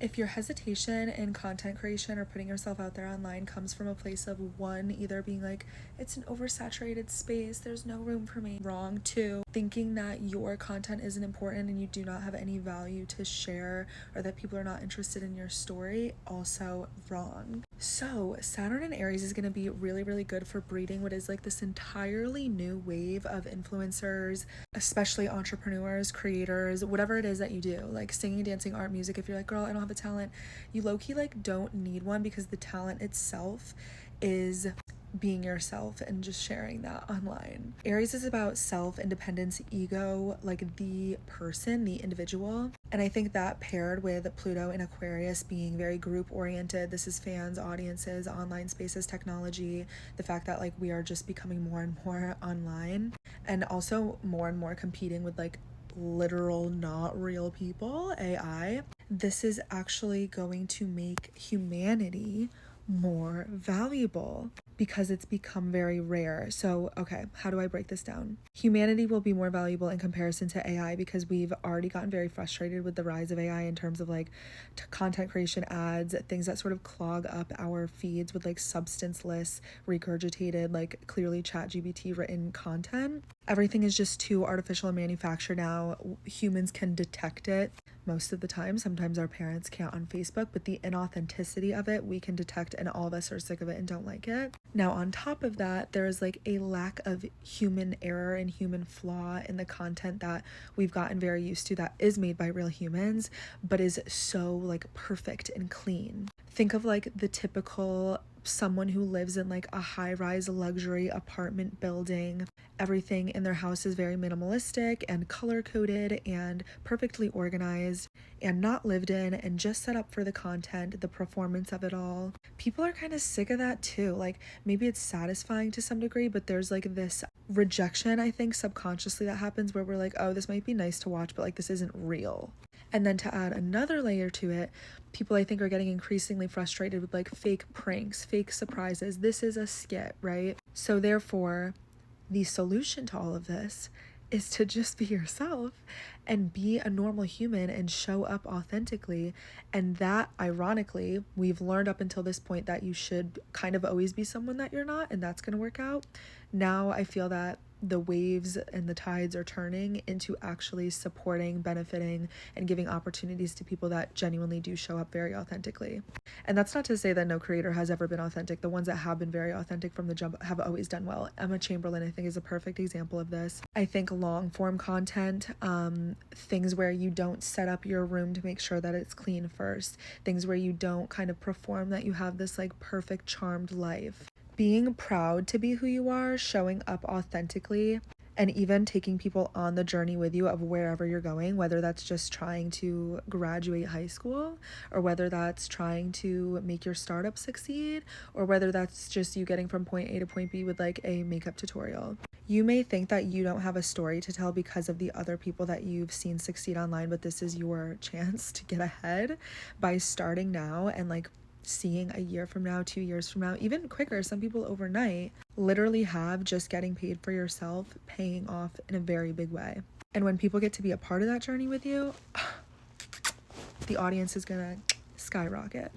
If your hesitation in content creation or putting yourself out there online comes from a place of one, either being like, it's an oversaturated space, there's no room for me, wrong. Two, thinking that your content isn't important and you do not have any value to share, or that people are not interested in your story, also wrong. So Saturn in Aries is going to be really, really good for breeding what is like this entirely new wave of influencers, especially entrepreneurs, creators, whatever it is that you do, like singing, dancing, art, music. If you're like, girl, I don't have a talent, you low-key like don't need one, because the talent itself is being yourself and just sharing that online. Aries is about self, independence, ego, like the person, the individual. And I think that paired with Pluto in Aquarius being very group oriented, this is fans, audiences, online spaces, technology, the fact that like we are just becoming more and more online, and also more and more competing with like literal not real people, AI. This is actually going to make humanity more valuable because it's become very rare. So, okay, how do I break this down? Humanity will be more valuable in comparison to AI because we've already gotten very frustrated with the rise of AI in terms of like content creation, ads, things that sort of clog up our feeds with like substanceless, regurgitated, like clearly ChatGPT written content. Everything is just too artificial and manufactured now. Humans can detect it most of the time. Sometimes our parents can't on Facebook, but the inauthenticity of it we can detect, and all of us are sick of it and don't like it. Now on top of that, there is like a lack of human error and human flaw in the content that we've gotten very used to, that is made by real humans but is so like perfect and clean. Think of like the typical someone who lives in like a high-rise luxury apartment building. Everything in their house is very minimalistic and color-coded and perfectly organized and not lived in and just set up for the content, the performance of it all. People are kind of sick of that too. Like maybe it's satisfying to some degree, but there's like this rejection, I think, subconsciously that happens where we're like, oh, this might be nice to watch, but like this isn't real. And then to add another layer to it, people I think are getting increasingly frustrated with like fake pranks, fake surprises. This is a skit, right? So therefore, the solution to all of this is to just be yourself and be a normal human and show up authentically. And that, ironically, we've learned up until this point that you should kind of always be someone that you're not, and that's going to work out. Now I feel that the waves and the tides are turning into actually supporting, benefiting, and giving opportunities to people that genuinely do show up very authentically. And that's not to say that no creator has ever been authentic. The ones that have been very authentic from the jump have always done well. Emma Chamberlain, I think, is a perfect example of this. I think long form content, things where you don't set up your room to make sure that it's clean first, things where you don't kind of perform that you have this like perfect charmed life. Being proud to be who you are, showing up authentically, and even taking people on the journey with you of wherever you're going, whether that's just trying to graduate high school, or whether that's trying to make your startup succeed, or whether that's just you getting from point A to point B with like a makeup tutorial. You may think that you don't have a story to tell because of the other people that you've seen succeed online, but this is your chance to get ahead by starting now and like seeing a year from now, 2 years from now, even quicker. Some people overnight literally have just getting paid for yourself paying off in a very big way. And when people get to be a part of that journey with you, the audience is gonna skyrocket.